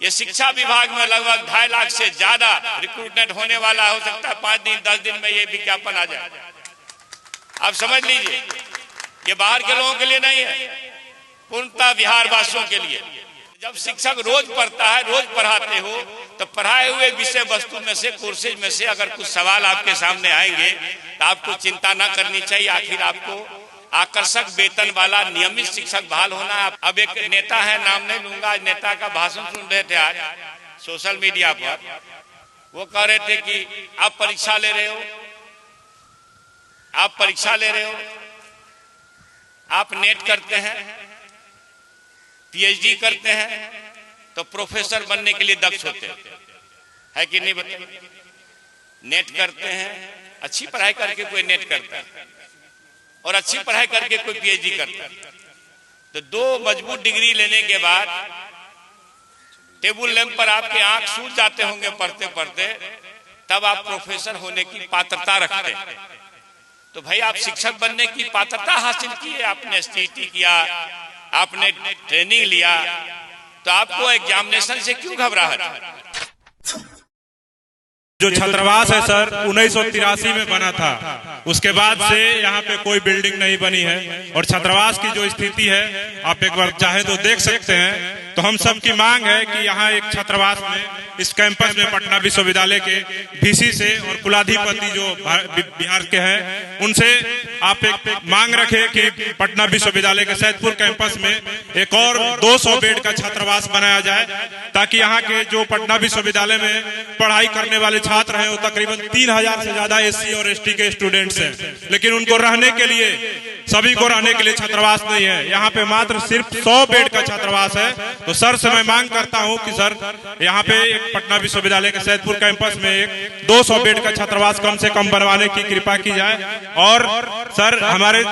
ये शिक्षा विभाग में लगभग 2.5 लाख से ज्यादा रिक्रूटमेंट होने वाला, हो सकता है 5 दिन 10 दिन में ये विज्ञापन आ जाए। आप समझ लीजिए, ये बाहर के लोगों के लिए नहीं है, पूर्णतः बिहार वासियों के लिए। जब शिक्षक रोज पढ़ता है, रोज पढ़ाते हो, तो पढ़ाए हुए विषय वस्तु में से, कोर्सेज में से अगर कुछ सवाल आपके सामने आएंगे तो आपको चिंता ना करनी चाहिए। आखिर आपको आकर्षक वेतन वाला नियमित शिक्षक बहाल होना है। अब एक नेता है, नाम नहीं लूंगा, नेता का भाषण सुन रहे थे आज सोशल मीडिया पर। वो कह रहे थे कि आप परीक्षा ले रहे हो, आप परीक्षा ले रहे हो, आप नेट करते हैं, पीएचडी करते हैं, तो प्रोफेसर बनने के लिए दक्ष होते हैं, है कि नहीं बताइए? नेट करते हैं, अच्छी पढ़ाई करके कोई नेट करता है और अच्छी पढ़ाई करके कोई पीएचडी करता है, तो 2 मजबूत डिग्री लेने के बाद टेबल लैंप पर आपके आंख सूज जाते होंगे पढ़ते पढ़ते, तब आप प्रोफेसर होने की पात्रता रखते हैं। तो भाई आप शिक्षक बनने की पात्रता हासिल की है, आपने एसटीटी किया, आपने ट्रेनिंग लिया, तो आपको एग्जामिनेशन से क्यों घबराहट? जो छात्रावास है सर 1983 में बना था, उसके बाद से यहाँ पे कोई बिल्डिंग नहीं बनी है। और छात्रावास की जो स्थिति है आप एक बार चाहे तो देख सकते हैं। तो हम सब की मांग है कि यहाँ एक छात्रावास में, इस कैंपस में पटना विश्वविद्यालय के वीसी से और कुलाधिपति जो बिहार के हैं उनसे आप एक मांग रखें कि पटना विश्वविद्यालय के सैदपुर कैंपस में एक और 200 बेड का छात्रावास बनाया जाए, ताकि यहाँ के जो पटना विश्वविद्यालय में पढ़ाई करने वाले छात्र हैं वो तकरीबन 3000 से ज्यादा एससी और एसटी के स्टूडेंट्स हैं, लेकिन उनको रहने के लिए, सभी को रहने के लिए छात्रावास नहीं है। यहाँ पे मात्र सिर्फ 100 बेड का छात्रावास है। तो सर से मैं मांग करता हूँ कि सर यहाँ पे एक पटना विश्वविद्यालय के सैदपुर कैंपस में एक 200 बेड का छात्रावास कम से कम बनवाने की कृपा की जाए। और सर हमारे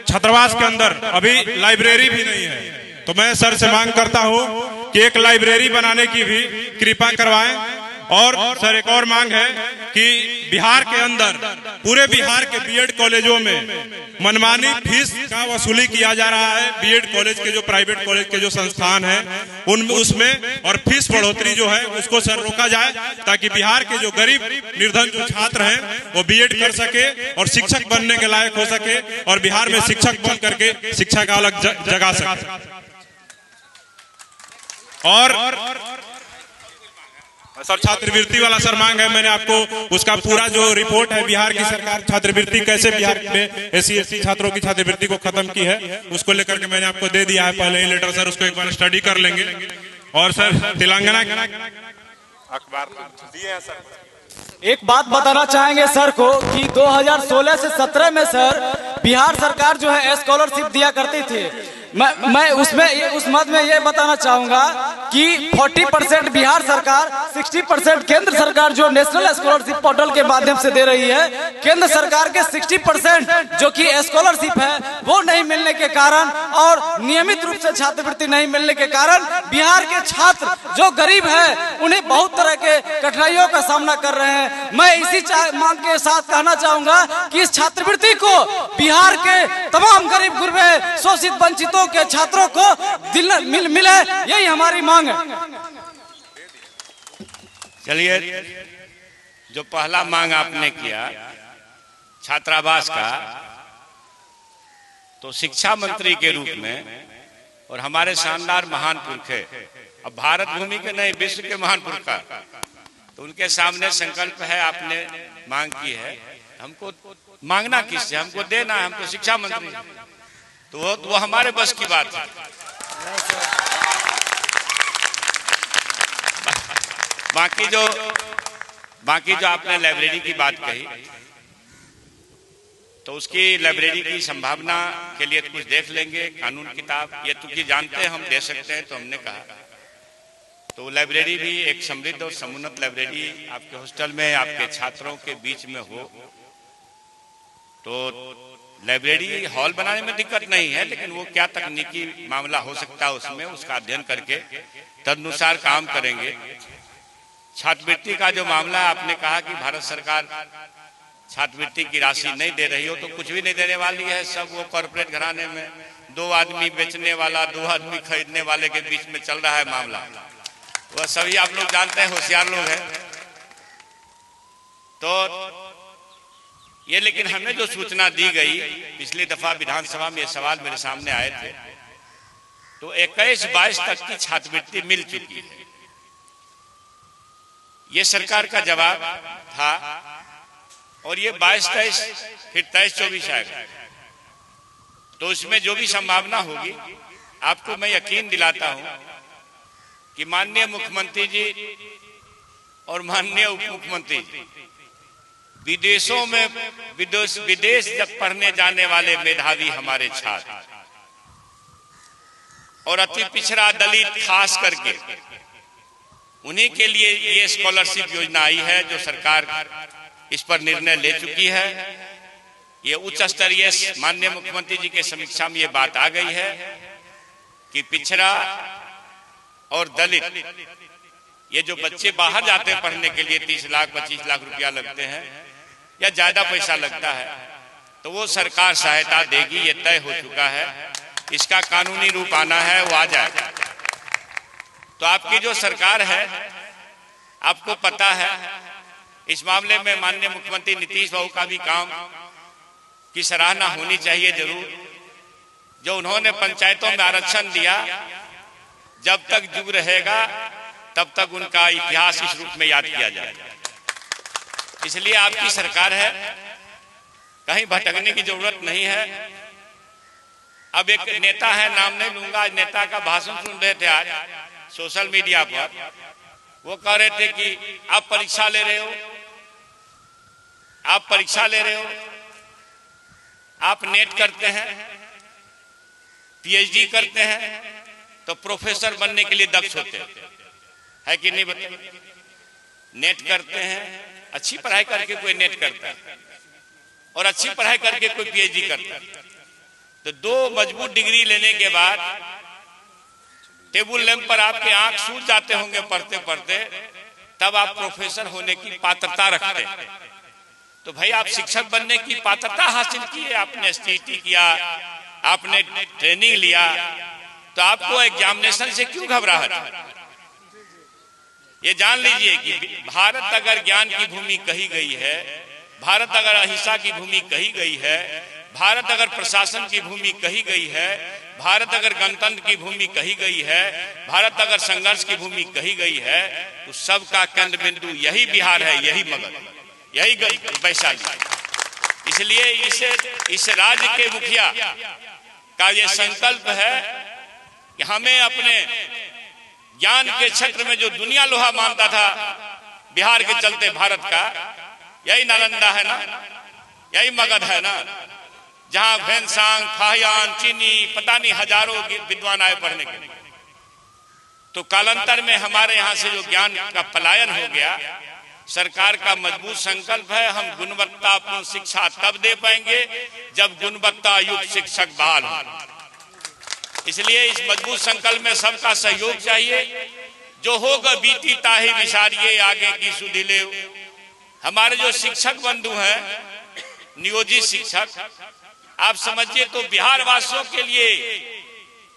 छात्रावास के अंदर अभी लाइब्रेरी भी नहीं है, तो मैं सर से मांग करता हूँ कि एक लाइब्रेरी बनाने की भी कृपा करवाएं। और सर एक और मांग है कि बिहार के अंदर, पूरे बिहार के बीएड कॉलेजों में मनमानी फीस का वसूली किया जा रहा है। बीएड कॉलेज के जो प्राइवेट कॉलेज के जो संस्थान हैं उनमें, उसमें और फीस बढ़ोतरी जो है उसको सर रोका जाए, ताकि बिहार के जो गरीब निर्धन जो छात्र हैं वो बीएड कर सके और शिक्षक बनने के लायक हो सके और बिहार में शिक्षक बन करके शिक्षा का अलग जगा सके। और सर छात्रवृत्ति वाला सर मांग है, मैंने आपको उसका पूरा जो रिपोर्ट है, बिहार की सरकार छात्रवृत्ति कैसे बिहार में एससी एसटी छात्रों की छात्रवृत्ति को खत्म की है, उसको लेकर के मैंने आपको दे दिया है पहले ही लेटर। सर उसको एक बार स्टडी कर लेंगे। और सर तेलंगाना अखबार दिए हैं सर। एक बात बताना चाहेंगे सर को कि 2016 से 17 में सर बिहार सरकार जो है स्कॉलरशिप दिया करती थी। मैं उसमें उस मत में ये बताना चाहूंगा कि 40% बिहार सरकार, 60% केंद्र सरकार जो नेशनल स्कॉलरशिप पोर्टल के माध्यम से दे रही है। केंद्र सरकार के 60% जो कि स्कॉलरशिप है वो नहीं मिलने के कारण और नियमित रूप से छात्रवृत्ति नहीं मिलने के कारण बिहार के छात्र जो गरीब है उन्हें बहुत तरह के कठिनाइयों का सामना कर रहे हैं। मैं इसी मांग के साथ कहना चाहूंगा कि इस छात्रवृत्ति को बिहार के तमाम गरीब गुरबे शोषित वंचितों के छात्रों को मिले, यही हमारी मांग है। चलिए, जो पहला मांग आपने किया छात्रावास का, तो शिक्षा मंत्री के रूप में और हमारे शानदार महान पुरुष है, अब भारत भूमि के नहीं विश्व के महान पुरुष का, तो उनके सामने संकल्प है, आपने मांग की है। हमको मांगना किससे, हमको देना है, हम तो शिक्षा मंत्री, तो वो हमारे बस की बात है। बाकी जो आपने लाइब्रेरी की बात कही, तो उसकी लाइब्रेरी की संभावना के लिए कुछ देख लेंगे। कानून किताब ये तो कि जानते हैं हम दे सकते हैं, तो हमने कहा तो लाइब्रेरी भी एक समृद्ध और समुन्नत लाइब्रेरी आपके हॉस्टल में, आपके छात्रों के बीच में हो, तो लाइब्रेरी हॉल बनाने में दिक्कत नहीं है, लेकिन वो क्या तकनीकी मामला हो सकता है उसमें, उसका अध्ययन करके तदनुसार काम करेंगे। छात्रवृत्ति का जो मामला आपने कहा कि भारत सरकार छात्रवृत्ति की राशि नहीं दे रही हो, तो कुछ भी नहीं देने वाली है। सब वो कॉर्पोरेट घराने में 2 आदमी बेचने वाला, 2 आदमी खरीदने वाले के बीच में चल रहा है मामला। वह सभी आप लोग जानते हैं, होशियार लोग हैं। तो ये लेकिन हमें जो सूचना दी गई पिछली दफा विधानसभा में, ये सवाल मेरे सामने आए थे, तो 21-22 तक की छात्रवृत्ति मिल चुकी है। ये सरकार का जवाब था और ये 22-23 फिर 23-24 आएगा। तो उसमें जो भी संभावना होगी, आपको मैं यकीन दिलाता हूं कि माननीय मुख्यमंत्री जी और माननीय उप मुख्यमंत्री जी विदेशों में विदेश जब पढ़ने जाने वाले मेधावी हमारे छात्र और अति पिछड़ा दलित खास करके, उन्हीं के लिए ये स्कॉलरशिप योजना आई है, जो सरकार इस पर निर्णय ले चुकी है। ये उच्च स्तरीय माननीय मुख्यमंत्री जी के समीक्षा में ये बात आ गई है कि पिछड़ा और दलित, ये जो बच्चे बाहर जाते हैं पढ़ने के लिए, 30 लाख 25 लाख रुपया लगते हैं या ज्यादा पैसा लगता है, तो वो सरकार सहायता देगी, ये तय हो चुका है। इसका कानूनी रूप आना है, वो आ जाएगा। तो आपकी जो सरकार है, आपको पता है, इस मामले में माननीय मुख्यमंत्री नीतीश बाबू का भी काम की सराहना होनी चाहिए जरूर। जो उन्होंने पंचायतों में आरक्षण दिया, जब तक युग रहेगा तब तक उनका इतिहास इस रूप में याद किया जाएगा। इसलिए आपकी सरकार है, कहीं भटकने की जरूरत नहीं है। अब एक नेता है, नाम नहीं लूंगा, नेता का भाषण सुन रहे थे आज सोशल मीडिया पर। वो कह रहे थे कि आप परीक्षा ले रहे हो, आप परीक्षा ले रहे हो, आप नेट करते हैं, पीएचडी करते हैं, तो प्रोफेसर बनने के लिए दक्ष होते है कि नहीं बताइए? नेट करते हैं, अच्छी पढ़ाई करके कोई नेट करता है और अच्छी पढ़ाई करके कोई पीएचडी करता है। तो 2 मजबूत डिग्री लेने के बाद टेबल लैंप पर आपके आंख सूज जाते होंगे पढ़ते पढ़ते, तब आप प्रोफेसर होने की पात्रता रखते हैं। तो भाई आप शिक्षक बनने की पात्रता हासिल की है, आपने एसटीटी किया, आपने ट्रेनिंग लिया, तो आपको एग्जामिनेशन से क्यों घबराहट? ये जान लीजिए कि भारत अगर ज्ञान की भूमि कही गई है, भारत अगर अहिंसा की भूमि कही गई है, भारत अगर प्रशासन की भूमि कही गई है, भारत अगर गणतंत्र की भूमि कही गई है, भारत अगर संघर्ष की भूमि कही गई है, तो सबका केंद्र बिंदु यही बिहार है, यही मगध, यही वैशाली। इसलिए इस राज्य के मुखिया का ये संकल्प है कि हमें अपने ज्ञान के क्षेत्र में जो दुनिया लोहा मानता था बिहार के चलते भारत का, यही नालंदा है ना, यही मगध है ना, जहां भैंसांग, फाहियान, चीनी, पता नहीं हजारों विद्वान आए पढ़ने के लिए। तो कालांतर में हमारे यहाँ से जो ज्ञान का पलायन हो गया, सरकार का मजबूत संकल्प है, हम गुणवत्तापूर्ण शिक्षा तब दे पाएंगे जब गुणवत्ता युक्त शिक्षक बहाल हो। इसलिए इस मजबूत संकल्प में सबका सहयोग चाहिए। जो होगा बीती ताही विचारिए आगे की सुधि ले। हमारे जो शिक्षक बंधु हैं, नियोजित शिक्षक, आप समझिए तो बिहार वासियों के लिए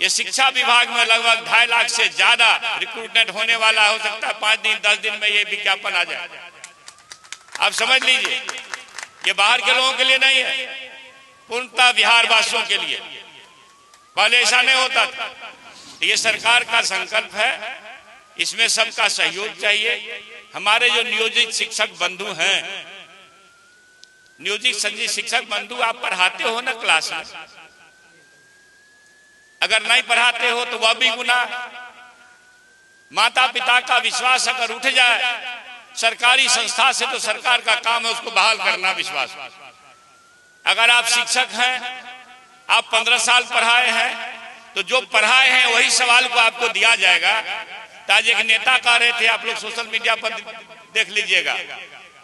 ये शिक्षा विभाग में लगभग 2.5 लाख से ज्यादा रिक्रूटमेंट होने वाला। हो सकता है 5 दिन 10 दिन में ये विज्ञापन आ जाए। आप समझ लीजिए, ये बाहर के लोगों के लिए नहीं है, पूर्णतः बिहार वासियों के लिए। पहले ऐसा नहीं होता था। ये सरकार का संकल्प है, इसमें सबका सहयोग चाहिए। हमारे जो नियोजित शिक्षक बंधु हैं, नियोजित शिक्षक बंधु, आप पढ़ाते हो ना क्लास में, अगर नहीं पढ़ाते हो तो वह भी गुनाह। माता पिता का विश्वास अगर उठ जाए सरकारी संस्था से, तो सरकार का काम है उसको बहाल करना विश्वास। अगर आप शिक्षक हैं, आप 15 साल पढ़ाए हैं, तो जो पढ़ाए हैं वही सवाल को आपको दिया जाएगा। आज एक नेता कह रहे थे, आप लोग सोशल मीडिया पर देख लीजिएगा,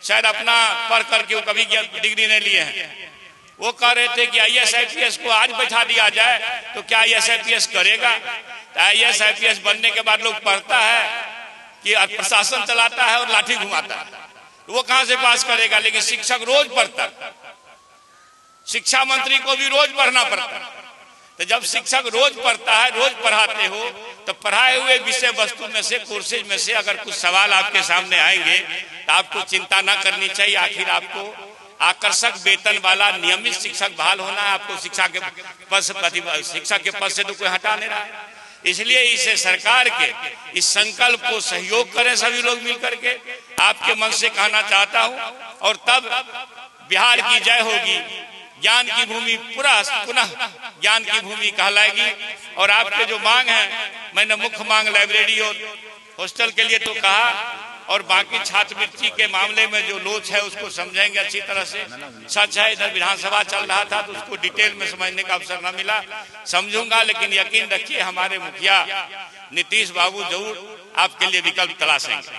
शायद अपना पढ़ करके वो कभी डिग्री नहीं लिए हैं, वो कह रहे थे कि IAS IPS को आज बैठा दिया जाए तो क्या IAS IPS करेगा? तो IAS IPS बनने के बाद लोग पढ़ता है कि प्रशासन चलाता है और लाठी घुमाता है, वो कहां से पास करेगा? लेकिन शिक्षक रोज पढ़ता, शिक्षा मंत्री को भी रोज पढ़ना पड़ता है। तो जब शिक्षक रोज पढ़ता है, रोज पढ़ाते हो, तो पढ़ाए हुए विषय वस्तु में से, कोर्सेज में से अगर कुछ सवाल आपके सामने आएंगे तो आपको चिंता ना करनी चाहिए। आखिर आपको आकर्षक वेतन वाला नियमित शिक्षक बहाल होना है। आपको शिक्षक के पद से तो कोई हटा नहीं रहा है। इसलिए इसे सरकार के इस संकल्प को सहयोग करें सभी लोग मिलकर के, आपके मन से कहना चाहता हूं, और तब बिहार की जय होगी। ज्ञान की भूमि पुनः ज्ञान की भूमि कहलाएगी। और आपके जो मांग है, मैंने मुख्य मांग लाइब्रेरी और हॉस्टल के लिए तो कहा, और बाकी छात्रवृत्ति के मामले में जो लोच है उसको समझेंगे अच्छी तरह से। सच है इधर विधानसभा चल रहा था तो उसको डिटेल में समझने का अवसर न मिला, समझूंगा, लेकिन यकीन रखिए हमारे मुखिया नीतीश बाबू जरूर आपके लिए विकल्प तलाशेंगे।